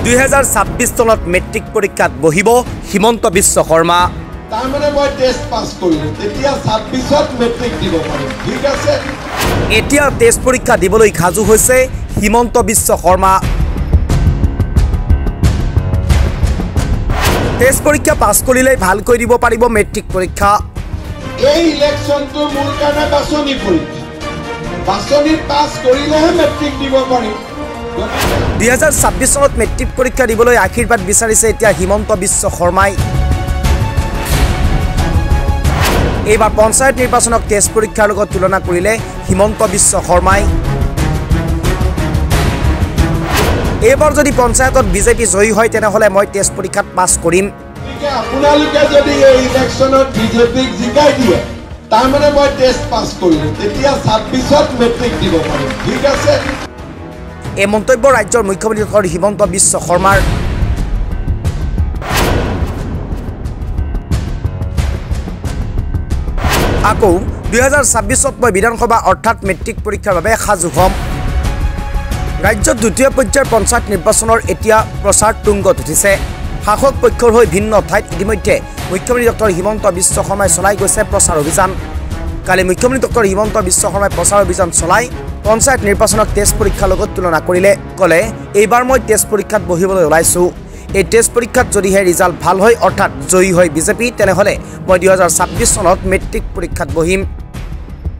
2026 চনত মেট্ৰিক পৰীক্ষাত বহিব হিমন্ত বিশ্ব শৰ্মা। তাৰ মানে মই টেষ্ট পাছ কৰিলো, তেতিয়া 26ত মেট্ৰিক দিব পাৰিম। ঠিক আছে, এতিয়া টেষ্ট পৰীক্ষা দিবলৈ সাজু হৈছে হিমন্ত বিশ্ব শৰ্মা। টেষ্ট পৰীক্ষা পাছ কৰিলেই ভালকৈ দিব পাৰিব মেট্ৰিক পৰীক্ষা। এই ইলেকশ্যনটো মোৰ কাৰণে বাছনি পৰীক্ষা, বাছনি পাছ কৰিলেহে মেট্ৰিক দিব পাৰিম। 2026 চনত মেট্ৰিক পৰীক্ষা দিবলৈ আশীৰ্বাদ বিচাৰিছে এতিয়া হিমন্ত বিশ্ব শৰ্মাই। এইবাৰ পঞ্চায়ত নিৰ্বাচনক টেষ্ট পৰীক্ষাৰ লগত তুলনা কৰিলে হিমন্ত বিশ্ব শৰ্মাই। এইবাৰ যদি পঞ্চায়তত বিজেপি জয়ী হয় তেনেহ'লে মই টেষ্ট পৰীক্ষাত পাছ কৰিম। আপোনালোকে যদি এই ইলেকশ্যনত বিজেপিক জিকাই দিয়ে, তাৰমানে মই টেষ্ট পাছ কৰিলো, তেতিয়া 26ত মেট্ৰিক দিব পাৰিম। ঠিক আছে, এই মন্তব্য ৰাজ্যৰ মুখ্যমন্ত্ৰী হিমন্ত বিশ্ব শৰ্মাৰ। আকৌ 2026ত মই বিধানসভা অৰ্থাৎ মেট্ৰিক পৰীক্ষাৰ বাবে সাজু হ'ম। ৰাজ্যত দ্বিতীয় পৰ্যায়ৰ পঞ্চায়ত নিৰ্বাচনৰ এতিয়া প্ৰচাৰ তুংগত উঠিছে। শাসক পক্ষৰ হৈ ভিন্ন ঠাইত ইতিমধ্যে মুখ্যমন্ত্ৰী ডক্টৰ হিমন্ত বিশ্ব শৰ্মাই চলাই গৈছে প্ৰচাৰ অভিযান। কালি মুখ্যমন্ত্ৰী ডক্টৰ হিমন্ত বিশ্ব শৰ্মাই প্ৰচাৰ অভিযান চলাই পঞ্চায়ত নিৰ্বাচনক টেষ্ট পৰীক্ষাৰ লগত তুলনা কৰিলে। ক'লে, এইবাৰ মই টেষ্ট পৰীক্ষাত বহিবলৈ ওলাইছোঁ। এই টেষ্ট পৰীক্ষাত যদিহে ৰিজাল্ট ভাল হয় অৰ্থাৎ জয়ী হয় বিজেপি, তেনেহ'লে মই 2026 চনত মেট্ৰিক পৰীক্ষাত বহিম।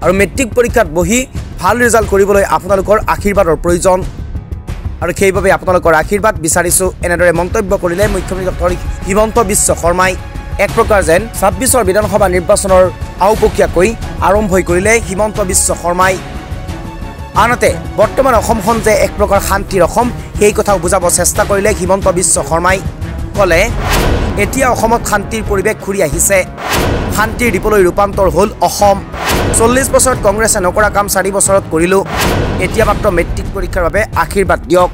আৰু মেট্ৰিক পৰীক্ষাত বহি ভাল ৰিজাল্ট কৰিবলৈ আপোনালোকৰ আশীৰ্বাদৰ প্ৰয়োজন, আৰু সেইবাবে আপোনালোকৰ আশীৰ্বাদ বিচাৰিছোঁ। এনেদৰে মন্তব্য কৰিলে মুখ্যমন্ত্ৰী ডক্টৰ হিমন্ত বিশ্ব শৰ্মাই। এক প্ৰকাৰ যেন 26ৰ বিধানসভা নিৰ্বাচনৰ আওপকীয়াকৈ আৰম্ভই কৰিলে হিমন্ত বিশ্ব শৰ্মাই। আনহাতে বৰ্তমান অসমখন যে এক প্ৰকাৰ শান্তিৰ অসম, সেই কথাও বুজাব চেষ্টা কৰিলে হিমন্ত বিশ্ব শৰ্মাই। ক'লে, এতিয়া অসমত শান্তিৰ পৰিৱেশ ঘূৰি আহিছে, শান্তিৰ দ্বীপলৈ ৰূপান্তৰ হ'ল অসম। 40 বছৰত কংগ্ৰেছে নকৰা কাম 4 বছৰত কৰিলোঁ, এতিয়া মাত্ৰ মেট্ৰিক পৰীক্ষাৰ বাবে আশীৰ্বাদ দিয়ক।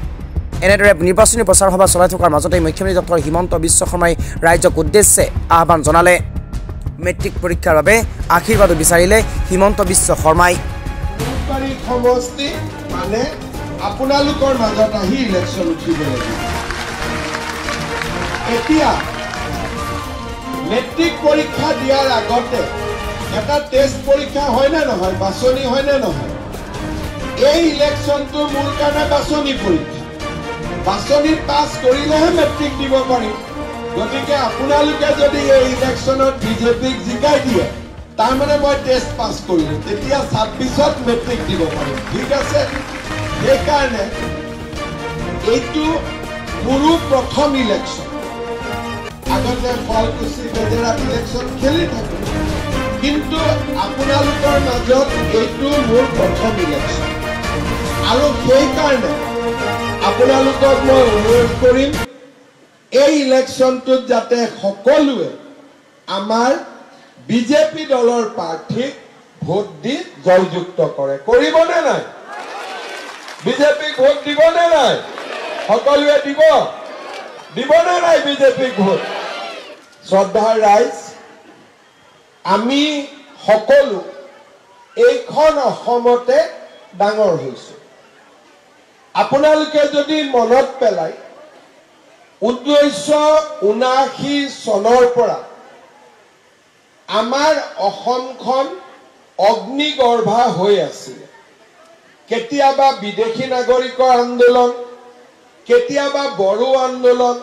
এনেদৰে নিৰ্বাচনী প্ৰচাৰ সভা চলাই থকাৰ মাজতে মুখ্যমন্ত্ৰী ডক্টৰ হিমন্ত বিশ্ব শৰ্মাই ৰাজ্যক উদ্দেশ্যে আহ্বান জনালে। মেট্ৰিক পৰীক্ষাৰ বাবে আশীৰ্বাদো বিচাৰিলে হিমন্ত বিশ্ব শৰ্মাই। সমষ্টি মানে আপোনালোকৰ মাজত আহি ইলেকশ্যন উঠিব লাগিব। এতিয়া মেট্ৰিক পৰীক্ষা দিয়াৰ আগতে এটা টেষ্ট পৰীক্ষা হয়নে নহয়, বাছনি হয়নে নহয়? এই ইলেকশ্যনটো মোৰ কাৰণে বাছনি পৰীক্ষা, বাছনি পাছ কৰিলেহে মেট্ৰিক দিব পাৰিম। গতিকে আপোনালোকে যদি এই ইলেকশ্যনত বিজেপিক জিকাই দিয়ে, তাৰমানে মই টেষ্ট পাছ কৰিলো, তেতিয়া 26ত মেট্ৰিক দিব পাৰিম। ঠিক আছে, সেইকাৰণে এইটো মোৰো প্ৰথম ইলেকশ্যন। আগতে শুৱালকুছি বেজেৰাত ইলেকশ্যন খেলি থাকোঁ, কিন্তু আপোনালোকৰ মাজত এইটো মোৰ প্ৰথম ইলেকশ্যন। আৰু সেইকাৰণে আপোনালোকক মই অনুৰোধ কৰিম, এই ইলেকশ্যনটোত যাতে সকলোৱে আমাৰ বিজেপি দলৰ প্ৰাৰ্থীক ভোট দি জয়যুক্ত কৰে। কৰিবনে নাই? বিজেপিক ভোট দিবনে নাই? সকলোৱে দিবনে নাই বিজেপিক ভোট? শ্ৰদ্ধাৰ ৰাইজ, আমি সকলো এইখন অসমতে ডাঙৰ হৈছোঁ। আপোনালোকে যদি মনত পেলায় 1979 চনৰ পৰা আমাৰ অসমখন অগ্নিগৰ্ভা হৈ আছিল। কেতিয়াবা বিদেশী নাগৰিকৰ আন্দোলন, কেতিয়াবা বড়ো আন্দোলন,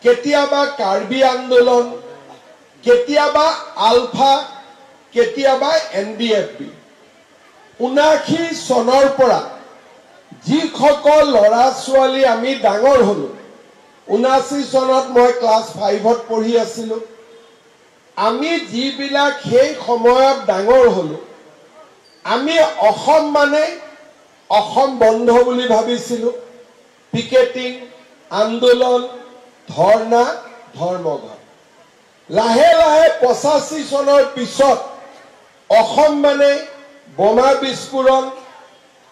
কেতিয়াবা কাৰ্বি আন্দোলন, কেতিয়াবা আলফা, কেতিয়াবা NDFB। 79 চনৰ পৰা যিসকল ল'ৰা ছোৱালী আমি ডাঙৰ হ'লো, 79 চনত মই ক্লাছ 5ত পঢ়ি আছিলোঁ, আমি যিবিলাক সেই সময়ত ডাঙৰ হ'লো, আমি অসম মানে অসম বন্ধ বুলি ভাবিছিলোঁ। পিকেটিং, আন্দোলন, ধৰ্ণা, ধৰ্মঘট। লাহে লাহে 85 চনৰ পিছত অসম মানে বোমা বিস্ফোৰণ,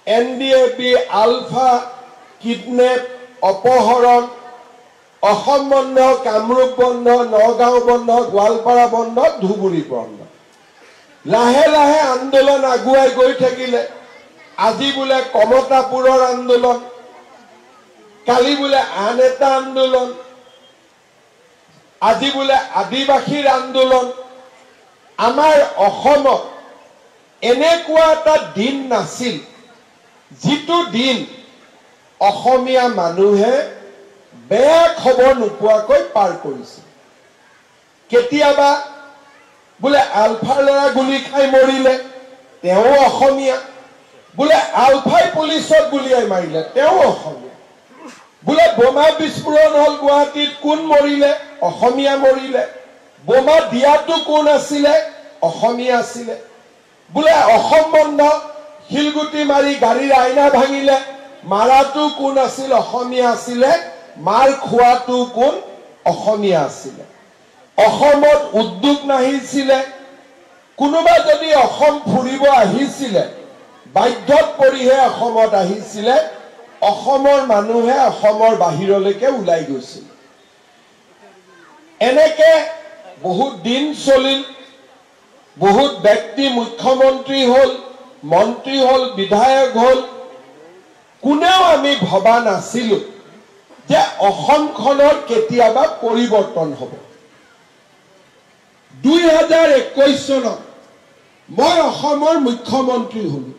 NDFB, আলফা, কিডনেপ, অপহৰণ, অসম বন্ধ, কামৰূপ বন্ধ, নগাঁও বন্ধ, গোৱালপাৰা বন্ধ, ধুবুৰী বন্ধ। লাহে লাহে আন্দোলন আগুৱাই গৈ থাকিলে। আজি বোলে কমতাপুৰৰ আন্দোলন, কালি বোলে আন এটা আন্দোলন, আজি বোলে আদিবাসীৰ আন্দোলন। আমাৰ অসমত এনেকুৱা এটা দিন নাছিল যিটো দিন অসমীয়া মানুহে বেয়া খবৰ নোপোৱাকৈ পাৰ কৰিছিল। কেতিয়াবা বোলে আলফাৰ ল'ৰা গুলি খাই মৰিলে, তেওঁ অসমীয়া। বোলে আলফাই পুলিচত গুলিয়াই মাৰিলে, তেওঁ অসমীয়া। বোলে বোমা বিস্ফোৰণ হল গুৱাহাটীত, কোন মৰিলে? অসমীয়া মৰিলে। বোমা দিয়াটো কোন আছিলে? অসমীয়া আছিলে। বোলে অসম বন্ধ, শিলগুটি মাৰি গাড়ীৰ আইনা ভাঙিলে, মাৰাটো কোন আছিল? অসমীয়া আছিলে। মাৰ খোৱাটো কোন? অসমীয়া আছিলে। অসমত উদ্যোগ নাহিছিলে। কোনোবা যদি অসম ফুৰিব আহিছিলে, বাধ্যত পৰিহে অসমত আহিছিলে। অসমৰ মানুহে অসমৰ বাহিৰলৈকে ওলাই গৈছিল। এনেকে বহুত দিন চলিল। বহুত ব্যক্তি মুখ্যমন্ত্ৰী হল, মন্ত্ৰী হল, বিধায়ক হল। কোনেও আমি ভবা নাছিলো যে অসমখনৰ কেতিয়াবা পৰিৱৰ্তন হ'ব। 2021 চনত মই অসমৰ মুখ্যমন্ত্ৰী হলো।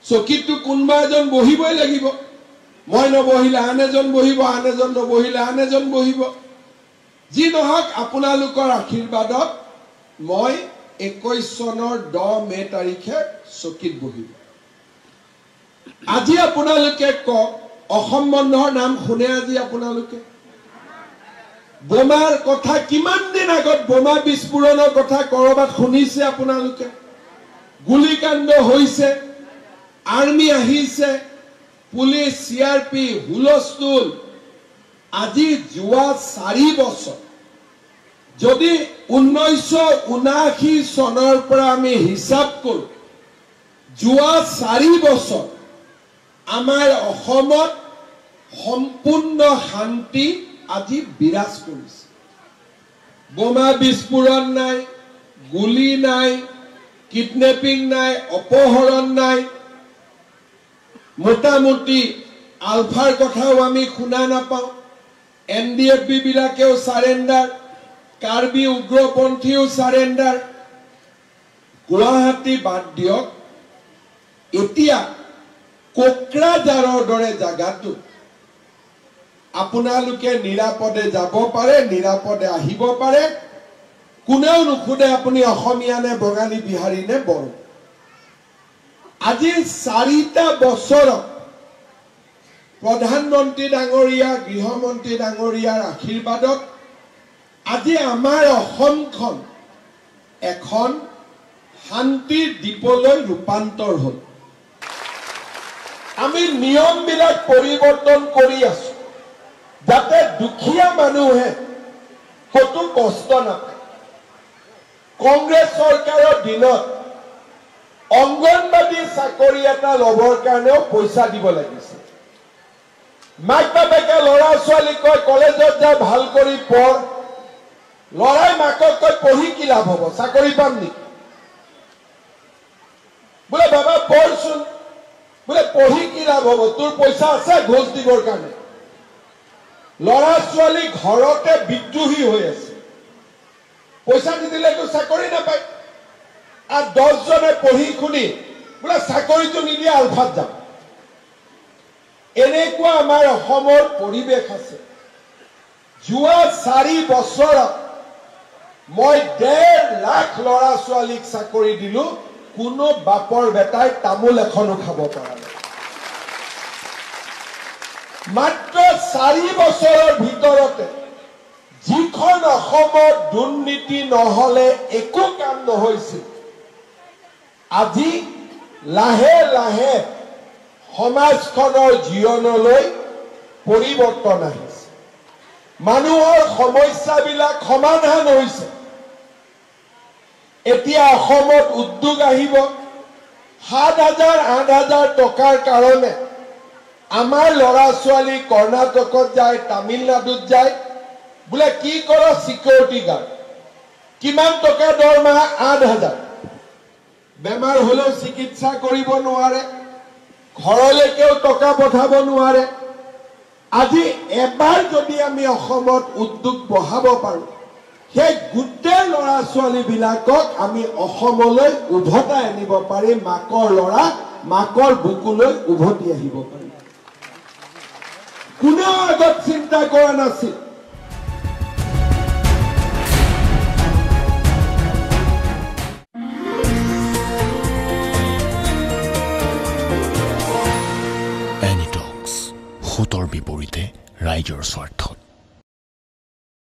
চকীটো কোনোবা এজন বহিবই লাগিব। মই নবহিলে আন এজন বহিব, আন এজন নবহিলে আন এজন বহিব। যি নহওক আপোনালোকৰ আশীৰ্বাদত মই 21 চনৰ 10 মে তাৰিখে চকীত বহিব। আজি আপোনালোকে কওক, অসম বন্ধৰ নাম শুনে আজি আপোনালোকে? বোমাৰ কথা কিমান দিন আগত বোমা বিস্ফোৰণৰ কথা কৰবাত শুনিছে আপোনালোকে? গুলিকাণ্ড হৈছে, আৰ্মি আহিছে, পুলিচ, CRP, হুলস্থুল। আজি যোৱা 4 বছৰ, যদি 1979 চনৰ পৰা আমি হিচাপ কৰো, যোৱা 4 বছৰ আমাৰ অসমত সম্পূৰ্ণ শান্তি আজি বিৰাজ কৰিছে। বোমা বিস্ফোৰণ নাই, গুলি নাই, কিডনেপিং নাই, অপহৰণ নাই। মোটামুটি আলফাৰ কথাও আমি শুনা নাপাওঁ। NDFB বিলাকেও সাৰেণ্ডাৰ, কাৰ্বি উগ্ৰপন্থীও সাৰেণ্ডাৰ। গুৱাহাটী বাদ দিয়ক, এতিয়া কোকৰাঝাৰৰ দৰে জাগাটো আপোনালোকে নিৰাপদে যাব পাৰে, নিৰাপদে আহিব পাৰে। কোনেও নুসুধে আপুনি অসমীয়া নে বঙালী, বিহাৰী নে বড়ো। আজি 4টা বছৰত প্ৰধানমন্ত্ৰী ডাঙৰীয়া, গৃহমন্ত্ৰী ডাঙৰীয়াৰ আশীৰ্বাদত আজি আমাৰ অসমখন এখন শান্তিৰ দ্বীপলৈ ৰূপান্তৰ হ'ল। আমি নিয়মবিলাক পৰিৱৰ্তন কৰি আছো যাতে দুখীয়া মানুহে কতো কষ্ট নাপায়। কংগ্ৰেছ চৰকাৰৰ দিনত অংগনবাদী চাকৰি এটা ল'বৰ কাৰণেও পইচা দিব লাগিছিল। মাক বাপেকে ল'ৰা ছোৱালীক কয় কলেজত যা, ভাল কৰি পঢ়। ল'ৰাই মাকক কয় পঢ়ি কি লাভ হ'ব, চাকৰি পাম নেকি? বোলে বাবা পঢ়চোন। বোলে পঢ়ি কি লাভ হ'ব, তোৰ পইচা আছে ঘোষ দিবৰ কাৰণে। ল'ৰা ছোৱালী ঘৰতে বিদ্ৰোহী হৈ আছে। পইচা নিদিলেতো চাকৰি নাপায়। আৰু 10 জনে পঢ়ি শুনি বোলে চাকৰিটো নিদিয়ে আলফাত যাম। এনেকুৱা আমাৰ অসমৰ পৰিৱেশ আছে। যোৱা 4 বছৰত মই 1.5 লাখ ল'ৰা ছোৱালীক চাকৰি দিলো। কোনো বাপৰ বেটাই তামোল এখনো খাব পৰা নাই। মাত্ৰ 4 বছৰৰ ভিতৰতে যিখন অসমত দুৰ্নীতি নহলে একো কাম নহৈছিল, আজি লাহে লাহে সমাজখনৰ জীৱনলৈ পৰিৱৰ্তন আহিছে। মানুহৰ সমস্যাবিলাক সমাধান হৈছে। এতিয়া অসমত উদ্যোগ আহিব। 7,000 8,000 টকাৰ কাৰণে আমাৰ ল'ৰা ছোৱালী কৰ্ণাটকত যায়, তামিলনাডুত যায়। বোলে কি কৰ? Security guard. কিমান টকা দৰমহা? 8,000। বেমাৰ হলেও চিকিৎসা কৰিব নোৱাৰে, ঘৰলৈকেও টকা পঠাব নোৱাৰে। আজি এবাৰ যদি আমি অসমত উদ্যোগ বহাব পাৰোঁ সেই গোটেই ল'ৰা ছোৱালীবিলাকক আমি অসমলৈ উভতাই আনিব পাৰিম মাকৰ ল'ৰা মাকৰ বুকুলৈ উভতি আহিব পাৰিম কোনেও আগত চিন্তা কৰা নাছিল এনিটক্স হুতৰ বিপৰীতে ৰাইজৰ স্বাৰ্থত